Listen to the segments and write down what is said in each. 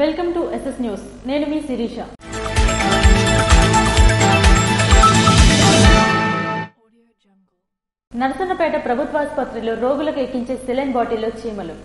Welcome to SS news. నేను మీ శిరీష. నరసన్నపేట ప్రభుత్వాసుపత్రిలో రోగులకు ఎక్కించే saline బాటిల్లో చీమలు.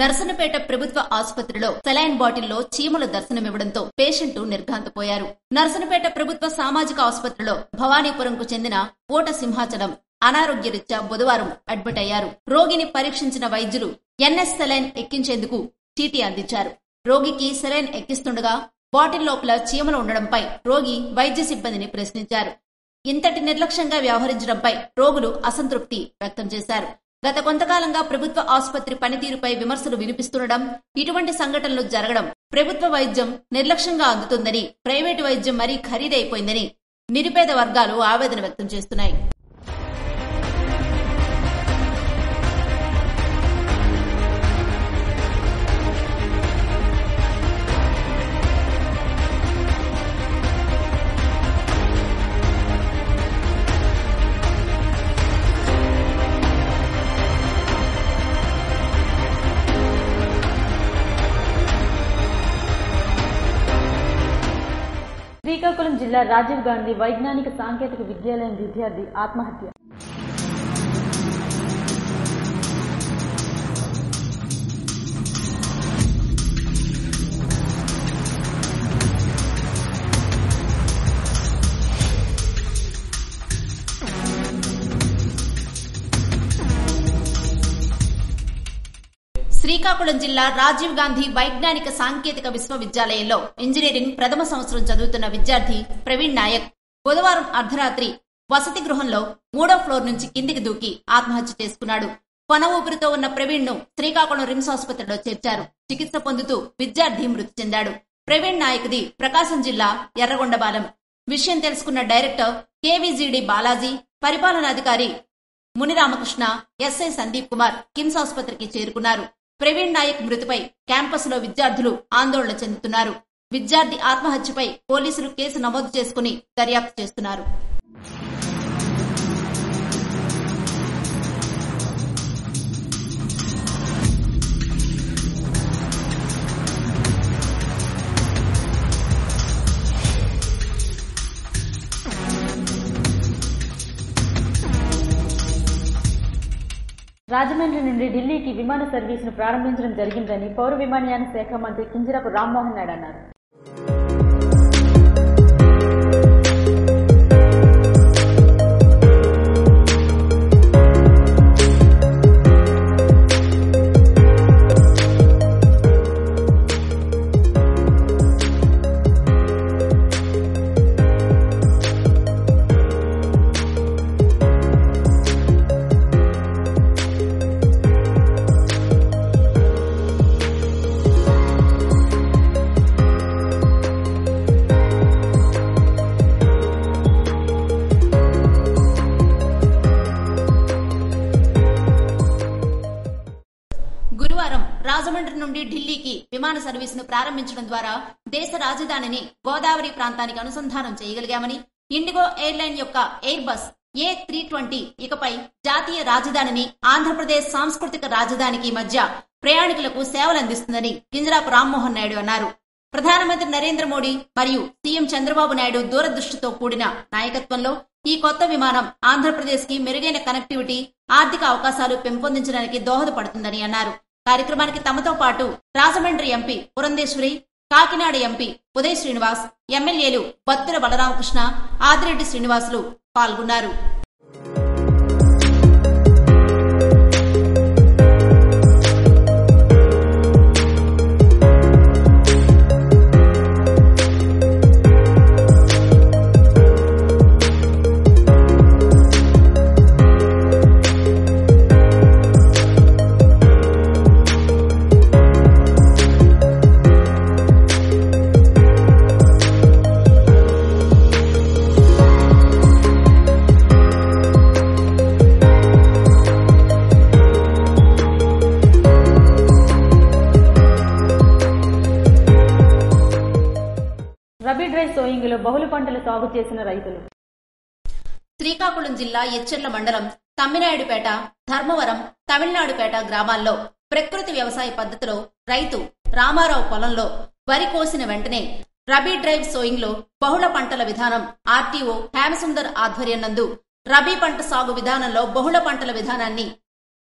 నరసన్నపేట ప్రభుత్వ ఆసుపత్రిలో సెలైన్ బాటిల్లో చీమల దర్శనమివ్వడంతో పేషెంట్ నిర్ఘాంతపోయారు. నరసన్నపేట ప్రభుత్వ సామాజిక ఆసుపత్రిలో భవానీపురంకు చెందిన ఓట సింహాచలం అనారోగ్యరీత్యా బుధవారం అడ్మిట్ అయ్యారు. రోగిని పరీక్షించిన వైద్యులు ఎన్ఎస్ సెలైన్ ఎక్కించేందుకు చీటీ అందించారు. రోగికి సెలైన్ ఎక్కిస్తుండగా బాటిల్ లోపల చీమలు ఉండడంపై రోగి వైద్య సిబ్బందిని ప్రశ్నించారు. ఇంతటి నిర్లక్ష్యంగా వ్యవహరించడంపై రోగులు అసంతృప్తి వ్యక్తం చేశారు. గత కొంతకాలంగా ప్రభుత్వ ఆసుపత్రి పనితీరుపై విమర్శలు వినిపిస్తుండడం, ఇటువంటి సంఘటనలు జరగడం ప్రభుత్వ వైద్యం నిర్లక్ష్యంగా అందుతుందని, ప్రైవేటు వైద్యం మరీ ఖరీదైపోయిందని నిరుపేద వర్గాలు ఆవేదన వ్యక్తం చేస్తున్నాయి. శ్రీకాకుళం జిల్లా రాజీవ్ గాంధీ వైజ్ఞానిక సాంకేతిక విద్యాలయం విద్యార్థి ఆత్మహత్య. శ్రీకాకుళం జిల్లా రాజీవ్ గాంధీ వైజ్ఞానిక సాంకేతిక విశ్వవిద్యాలయంలో ఇంజనీరింగ్ ప్రథమ సంవత్సరం చదువుతున్న విద్యార్థి ప్రవీణ్ నాయక్ బుధవారం అర్ధరాత్రి వసతి గృహంలో 3వ ఫ్లోర్ నుంచి కిందికి దూకి ఆత్మహత్య చేసుకున్నాడు. కొన ఊపిరితో ఉన్న ప్రవీణ్ ను శ్రీకాకుళం రిమ్స్ ఆసుపత్రిలో చేర్చారు. చికిత్స పొందుతూ విద్యార్థి మృతి చెందాడు. ప్రవీణ్ నాయక్ది ప్రకాశం జిల్లా ఎర్రగొండపాలెం. విషయం తెలుసుకున్న డైరెక్టర్ కేవీజీడీ బాలాజీ, పరిపాలనాధికారి మునిరామకృష్ణ, ఎస్ఐ సందీప్ కుమార్ కిమ్స్ ఆసుపత్రికి చేరుకున్నారు. ప్రవీణ్ నాయక్ మృతిపై క్యాంపస్ లో విద్యార్థులు ఆందోళన చెందుతున్నారు. విద్యార్థి ఆత్మహత్యపై పోలీసులు కేసు నమోదు చేసుకుని దర్యాప్తు చేస్తున్నారు. రాజమండ్రి నుండి ఢిల్లీకి విమాన సర్వీసును ప్రారంభించడం జరిగిందని పౌర విమానయాన శాఖ మంత్రి కింజరాపు రామ్మోహన్ నాయుడు అన్నారు. గురువారం రాజమండ్రి నుండి ఢిల్లీకి విమాన సర్వీసును ప్రారంభించడం ద్వారా దేశ రాజధానిని గోదావరి ప్రాంతానికి అనుసంధానం చేయగలిగామని, ఇండిగో ఎయిర్లైన్ యొక్క ఎయిర్ బస్ A320 ఇకపై జాతీయ రాజధానిని ఆంధ్రప్రదేశ్ సాంస్కృతిక రాజధానికి మధ్య ప్రయాణికులకు సేవలందిస్తుందని కింజరాపు రామ్మోహన్ నాయుడు అన్నారు. ప్రధానమంత్రి నరేంద్ర మోడీ మరియు సీఎం చంద్రబాబు నాయుడు దూరదృష్టితో కూడిన నాయకత్వంలో ఈ కొత్త విమానం ఆంధ్రప్రదేశ్ కి మెరుగైన కనెక్టివిటీ, ఆర్థిక అవకాశాలు పెంపొందించడానికి దోహదపడుతుందని అన్నారు. కార్యక్రమానికి తమతో పాటు రాజమండ్రి ఎంపీ పురంధేశ్వరి, కాకినాడ ఎంపీ ఉదయ్ శ్రీనివాస్, ఎమ్మెల్యేలు బత్తుల బలరామకృష్ణ, ఆదిరెడ్డి శ్రీనివాసులు పాల్గొన్నారు. రబీ డ్రై సోయింగ్ లో బహుళ పంటలు సాగు చేసిన రైతులు. శ్రీకాకుళం జిల్లా ఎచ్చెర్ల మండలం తమ్మినాయుడుపేట, ధర్మవరం, తమిళనాడుపేట గ్రామాల్లో ప్రకృతి వ్యవసాయ పద్ధతిలో రైతు రామారావు పొలంలో వరి కోసిన వెంటనే రబీ డ్రైవ్ సోయింగ్ లో బహుళ పంటల విధానం ఆర్టీఓ హేమసుందర్ ఆధ్వర్యం నందు రబీ పంట సాగు విధానంలో బహుళ పంటల విధానాన్ని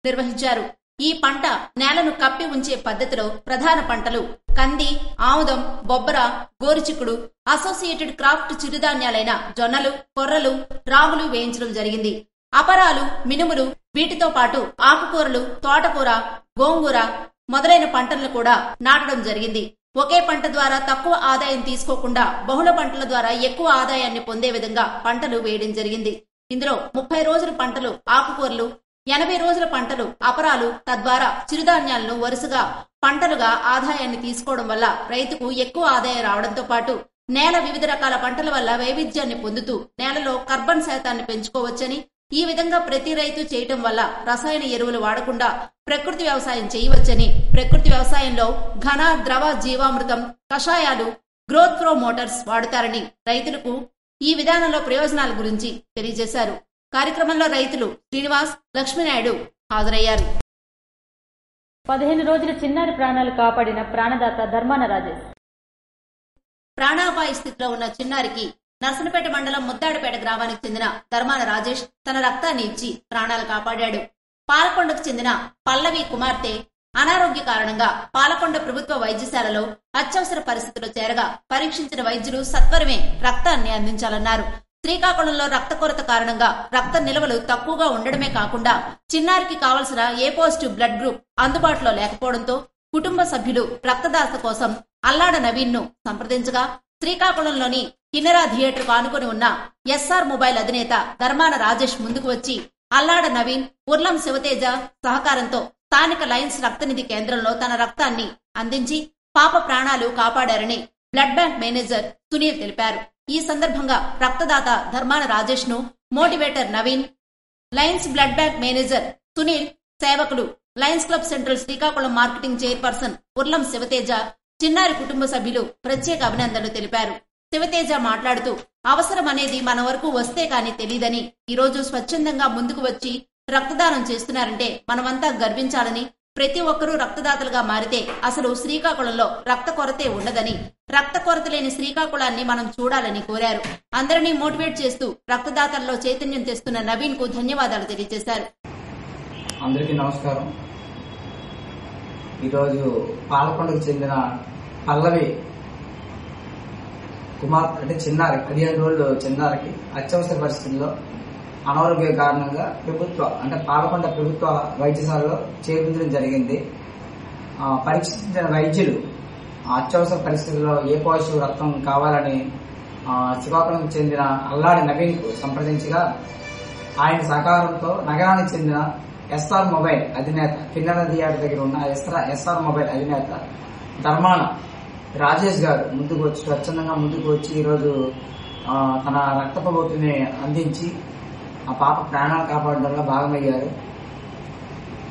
నిర్వహించారు. ఈ పంట నేలను కప్పి ఉంచే పద్ధతిలో ప్రధాన పంటలు కంది, ఆముదం, బొబ్బర, గోరుచిక్కుడు, అసోసియేటెడ్ క్రాఫ్ట్ చిరుధాన్యాలైన జొన్నలు, కొర్రలు, రాగులు వేయించడం జరిగింది. అపరాలు, మినుములు, వీటితో పాటు ఆకుకూరలు, తోటకూర, గోంగూర మొదలైన పంటలను కూడా నాటడం జరిగింది. ఒకే పంట ద్వారా తక్కువ ఆదాయం తీసుకోకుండా బహుళ పంటల ద్వారా ఎక్కువ ఆదాయాన్ని పొందే విధంగా పంటలు వేయడం జరిగింది. ఇందులో 30 రోజుల పంటలు ఆకుకూరలు, 80 రోజుల పంటలు అపరాలు, తద్వారా చిరుధాన్యాలను వరుసగా పంటలుగా ఆదాయాన్ని తీసుకోవడం వల్ల రైతుకు ఎక్కువ ఆదాయం రావడంతో పాటు నేల వివిధ రకాల పంటల వల్ల వైవిధ్యాన్ని పొందుతూ నేలలో కార్బన్ శాతాన్ని పెంచుకోవచ్చని, ఈ విధంగా ప్రతి రైతు చేయటం వల్ల రసాయన ఎరువులు వాడకుండా ప్రకృతి వ్యవసాయం చేయవచ్చని, ప్రకృతి వ్యవసాయంలో ఘన, ద్రవ జీవామృతం, కషాయాలు, గ్రోత్ ప్రో మోటార్స్ వాడుతారని రైతులకు ఈ విధానంలో ప్రయోజనాల గురించి తెలియజేశారు. కార్యక్రమంలో రైతులు శ్రీనివాస్, లక్ష్మీనాయుడు హాజరయ్యారు. 15 రోజుల చిన్నారి ప్రాణాలు కాపాడిన ప్రాణదాత ధర్మాన రాజేష్. ప్రాణాపాయ స్థితిలో ఉన్న చిన్నారికి నర్సనపేట మండలం ముద్దాడపేట గ్రామానికి చెందిన ధర్మాన రాజేష్ తన రక్తాన్ని ఇచ్చి ప్రాణాలు కాపాడాడు. పాలకొండకు చెందిన పల్లవి కుమార్తె అనారోగ్య కారణంగా పాలకొండ ప్రభుత్వ వైద్యశాలలో అత్యవసర పరిస్థితిలో చేరగా పరీక్షించిన వైద్యులు సత్వరమే రక్తాన్ని అందించాలన్నారు. శ్రీకాకుళంలో రక్త కొరత కారణంగా రక్త నిల్వలు తక్కువగా ఉండడమే కాకుండా చిన్నారికి కావలసిన ఏ పాజిటివ్ బ్లడ్ గ్రూప్ అందుబాటులో లేకపోవడంతో కుటుంబ సభ్యులు రక్తదాత కోసం అల్లాడ నవీన్ ను సంప్రదించగా శ్రీకాకుళంలోని కిన్నెరా థియేటర్ కు ఆనుకుని ఉన్న ఎస్ఆర్ మొబైల్ అధినేత ధర్మాన రాజేష్ ముందుకు వచ్చి అల్లాడ నవీన్, ఉర్లం శివతేజ సహకారంతో స్థానిక లయన్స్ రక్తనిధి కేంద్రంలో తన రక్తాన్ని అందించి పాప ప్రాణాలు కాపాడారని బ్లడ్ బ్యాంక్ మేనేజర్ సునీల్ తెలిపారు. ఈ సందర్భంగా రక్తదాత ధర్మాన రాజేష్ ను motivator Naveen, Lions blood bank manager Sunil, సేవకులు, Lions club central Srikakulam marketing chairperson Urlam Sivateja, చిన్నారి కుటుంబ సభ్యులు ప్రత్యేక అభినందనలు తెలిపారు. శివతేజ మాట్లాడుతూ అవసరం అనేది మన వరకు వస్తే కాని తెలీదని, ఈరోజు స్వచ్ఛందంగా ముందుకు వచ్చి రక్తదానం చేస్తున్నారంటే మనమంతా గర్వించాలని, ప్రతి ఒక్కరూ రక్తదాతలుగా మారితే అసలు శ్రీకాకుళంలో రక్త కొరతే ఉండదని, రక్త కొరత లేని శ్రీకాకుళాన్ని మనం చూడాలని కోరారు. అందరినీ మోటివేట్ చేస్తూ రక్తదాతల్లో చైతన్యం తెస్తున్న నవీన్ కు ధన్యవాదాలు తెలియజేశారు. అందరికీ నమస్కారం. ఈరోజు పాలకొండకు చెందిన పల్లవి కుమార్తె అంటే చిన్నారి 15 రోజులు చిన్నారికి అత్యవసర పరిస్థితుల్లో అనారోగ్య కారణంగా పాలకొండ ప్రభుత్వ వైద్యశాలలో చేర్పించడం జరిగింది. పరీక్షించిన వైద్యులు అత్యవసర పరిస్థితుల్లో ఏ పాజిటివ్ రక్తం కావాలని శ్రీకాకుళంకు చెందిన అల్లాడి నవీన్ కు సంప్రదించగా ఆయన సహకారంతో నగరానికి చెందిన ఎస్ఆర్ మొబైల్ అధినేత, కిన్నెర థియేటర్ దగ్గర ఉన్న ఎస్ఆర్ మొబైల్ అధినేత ధర్మాన రాజేష్ గారు స్వచ్ఛందంగా ముందుకు వచ్చి ఈరోజు తన రక్తపు బొట్టుని అందించి ఆ పాప ప్రాణాలు కాపాడడంలో భాగమయ్యారు.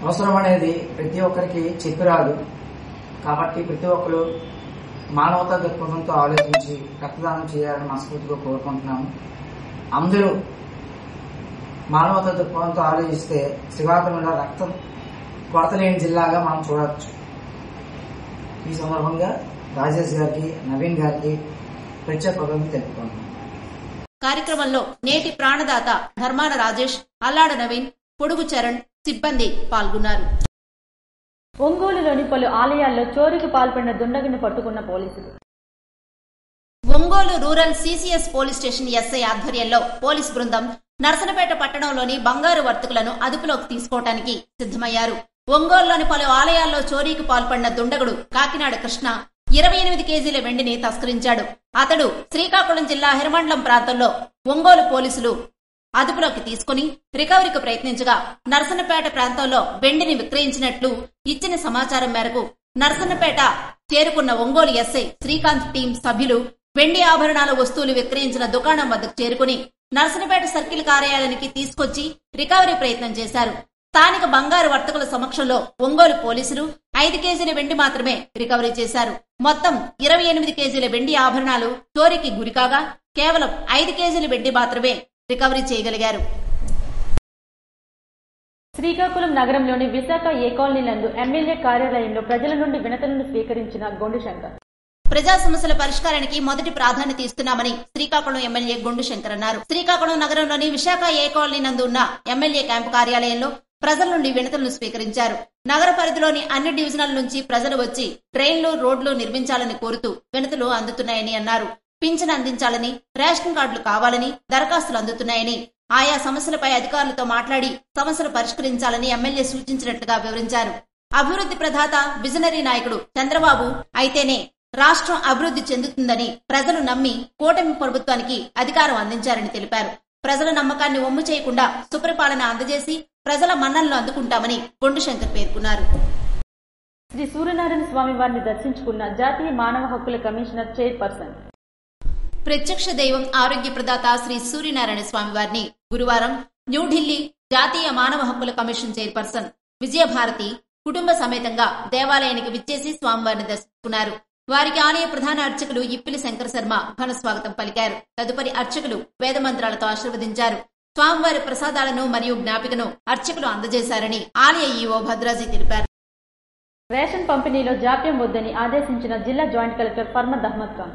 అవసరం అనేది ప్రతి ఒక్కరికి చెప్పిరాదు కాబట్టి ప్రతి ఒక్కరు మానవతా దృక్పథంతో ఆలోచించి రక్తదానం చేయాలని మనస్ఫూర్తిగా కోరుకుంటున్నాము. అందరూ మానవతా దృక్పథంతో ఆలోచిస్తే శ్రీకాకుళంలో రక్తం కొరత లేని జిల్లాగా మనం చూడవచ్చు. ఈ సందర్భంగా రాజేష్ గారికి, నవీన్ గారికి ప్రత్యేక కృతజ్ఞతలు తెలుపుతున్నాను. కార్యక్రమంలో నేటి ప్రాణదాత ధర్మాన రాజేష్, అల్లాడ నవీన్, పొడుగు చరణ్ సిబ్బంది పాల్గొన్నారు. ఒంగోలులోని పలు ఆలయాల్లో చోరీకి పాల్పడిన దుండగుని పట్టుకున్న పోలీసులు. Ongole rural CCS police station SI ఆధ్వర్యంలో పోలీస్ బృందం నర్సనపేట పట్టణంలోని బంగారు వర్తకులను అదుపులోకి తీసుకోవడానికి సిద్దమయ్యారు. ఒంగోలులోని పలు ఆలయాల్లో చోరీకి పాల్పడిన దుండగుడు కాకినాడ కృష్ణ 28 కేజీల వెండిని తస్కరించాడు. అతడు శ్రీకాకుళం జిల్లా హిరమండలం ప్రాంతంలో ఒంగోలు పోలీసులు అదుపులోకి తీసుకుని రికవరీకి ప్రయత్నించగా నర్సన్నపేట ప్రాంతంలో వెండిని విక్రయించినట్లు ఇచ్చిన సమాచారం మేరకు నర్సన్నపేట చేరుకున్న ఒంగోలు ఎస్ఐ శ్రీకాంత్ టీం సభ్యులు వెండి ఆభరణాల వస్తువులు విక్రయించిన దుకాణం వద్దకు చేరుకుని నర్సన్నపేట సర్కిల్ కార్యాలయానికి తీసుకొచ్చి రికవరీ ప్రయత్నం చేశారు. స్థానిక బంగారు వర్తకుల సమక్షంలో ఒంగోలు పోలీసులు 5 కేజీల వెండి మాత్రమే రికవరీ చేశారు. మొత్తం 28 కేజీల వెండి ఆభరణాలు చోరీకి గురికాగా కేవలం 5 కేజీల వెండి మాత్రమే రికవరీ చేయగలిగారు. శ్రీకాకుళం నగరంలోని విశాఖ ఏ కాలనీ నందు ఎమ్మెల్యే కార్యాలయంలో ప్రజల నుండి వినతులను స్వీకరించిన గొండు శంకర్. ప్రజా సమస్యల పరిష్కారానికి మొదటి ప్రాధాన్యత ఇస్తున్నామని శ్రీకాకుళం ఎమ్మెల్యే గొండు శంకర్ అన్నారు. శ్రీకాకుళం నగరంలోని విశాఖ ఏ కాలనీ నందు ఉన్న ఎమ్మెల్యే క్యాంపు కార్యాలయంలో ప్రజల నుండి వినతులను స్వీకరించారు. నగర పరిధిలోని అన్ని డివిజన్ల నుంచి ప్రజలు వచ్చి ట్రైన్లు, రోడ్లు నిర్మించాలని కోరుతూ వినతులు అందుతున్నాయని అన్నారు. పింఛన్ అందించాలని, రేషన్ కార్డులు కావాలని దరఖాస్తులు అందుతున్నాయని, ఆయా సమస్యలపై అధికారులతో మాట్లాడి సమస్యలు పరిష్కరించాలని ఎమ్మెల్యే సూచించినట్లుగా వివరించారు. అభివృద్ధి ప్రదాత, విజనరీ నాయకుడు చంద్రబాబు అయితేనే రాష్ట్రం అభివృద్ధి చెందుతుందని ప్రజలు నమ్మి కూటమి ప్రభుత్వానికి అధికారం అందించారని తెలిపారు. ప్రజల నమ్మకాన్ని వమ్ము చేయకుండా సుపరిపాలన అందజేసి ప్రజల మన్ననలు అందుకుంటామని గొండు శంకర్ పేర్కొన్నారు. శ్రీ సూర్యనారాయణ స్వామి వారిని దర్శించుకున్న జాతీయ మానవ హక్కుల కమిషనర్ చైర్పర్సన్. ప్రత్యక్ష దైవం, ఆరోగ్య ప్రదాత శ్రీ సూర్యనారాయణ స్వామి వారిని గురువారం న్యూఢిల్లీ జాతీయ మానవ హక్కుల కమిషన్ చైర్పర్సన్ విజయభారతి కుటుంబ సమేతంగా దేవాలయానికి విచ్చేసి స్వామివారిని దర్శించుకున్నారు. వారికి ఆలయ ప్రధాన అర్చకులు ఇప్పిలి శంకర శర్మ ఘన స్వాగతం పలికారు. తదుపరి అర్చకులు వేదమంత్రాలతో ఆశీర్వదించారు. స్వామివారి ప్రసాదాలను మరియు జ్ఞాపికను అర్చకులు అందజేశారని ఆలయ ఈవో భద్రాజీ తెలిపారు. రేషన్ పంపిణీలో జాప్యం వద్దని ఆదేశించిన జిల్లా జాయింట్ కలెక్టర్ ఫర్మద్ అహ్మద్ ఖాన్.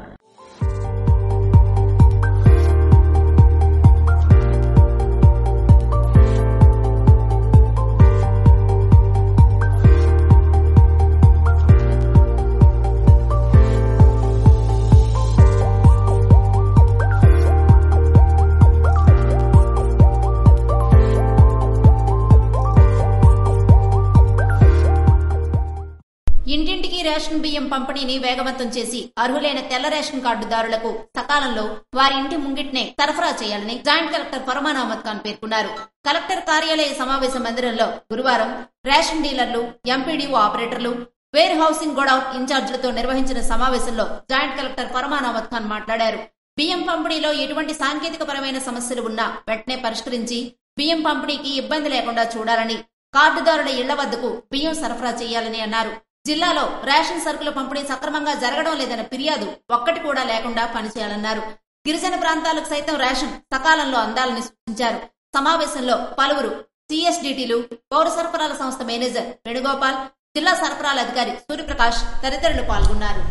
ఇంటింటికి రేషన్ బియ్యం పంపిణీని వేగవంతం చేసి అర్హులైన తెల్ల రేషన్ కార్డుదారులకు సకాలంలో వారి ఇంటి ముంగిట్నే సరఫరా చేయాలని జాయింట్ కలెక్టర్ ఫర్మాన్ అహ్మద్ ఖాన్ పేర్కొన్నారు. కలెక్టర్ కార్యాలయ సమావేశ మందిరంలో గురువారం రేషన్ డీలర్లు, ఎంపీడీఓ ఆపరేటర్లు, వేర్ హౌసింగ్ గోడౌన్ ఇన్ఛార్జీలతో నిర్వహించిన సమావేశంలో జాయింట్ కలెక్టర్ ఫర్మాన్ అహ్మద్ ఖాన్ మాట్లాడారు. బియ్యం పంపిణీలో ఎటువంటి సాంకేతిక పరమైన సమస్యలు ఉన్నా వెంటనే పరిష్కరించి బియ్యం పంపిణీకి ఇబ్బంది లేకుండా చూడాలని, కార్డుదారుల ఇళ్ల వద్దకు బియ్యం సరఫరా చేయాలని అన్నారు. జిల్లాలో రేషన్ సరుకుల పంపిణీ సక్రమంగా జరగడం లేదన్న ఫిర్యాదు ఒక్కటి కూడా లేకుండా పనిచేయాలన్నారు. గిరిజన ప్రాంతాలకు సైతం రేషన్ సకాలంలో అందాలని సూచించారు. సమావేశంలో పలువురు సిఎస్డిటీలు, పౌర సరఫరాల సంస్థ మేనేజర్ వేణుగోపాల్, జిల్లా సరఫరాల అధికారి సూర్యప్రకాష్ తదితరులు పాల్గొన్నారు.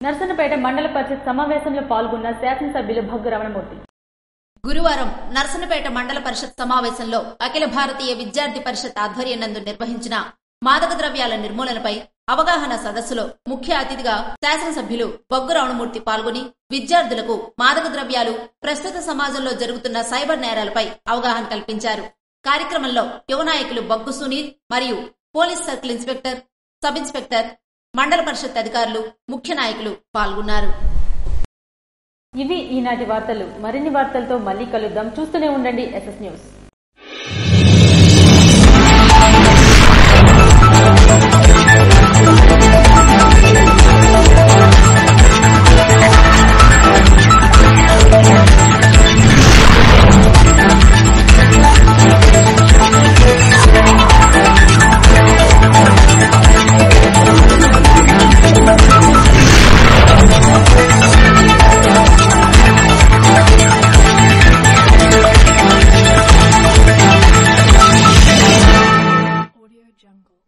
నర్సన్నపేట మండల పరిషత్ సమావేశంలో పాల్గొన్న శాసనసభ్యులు భగ్గు రమణమూర్తి. గురువారం నర్సన్నపేట మండల పరిషత్ సమావేశంలో అఖిల భారతీయ విద్యార్థి పరిషత్ ఆధ్వర్యం నందు నిర్వహించిన మాదక ద్రవ్యాల నిర్మూలనపై అవగాహన సదస్సులో ముఖ్య అతిథిగా శాసనసభ్యులు భగ్గు రమణమూర్తి పాల్గొని విద్యార్థులకు మాదక ద్రవ్యాలు, ప్రస్తుత సమాజంలో జరుగుతున్న సైబర్ నేరాలపై అవగాహన కల్పించారు. కార్యక్రమంలో యువ నాయకులు బగ్గు సునీల్ మరియు police circle inspector, sub inspector, మండల పరిషత్ అధికారులు, ముఖ్య నాయకులు పాల్గొన్నారు. ఇవి ఈనాటి వార్తలు. మరిన్ని వార్తలతో మళ్లీ కలుద్దాం. చూస్తూనే ఉండండి SS న్యూస్. Jungle.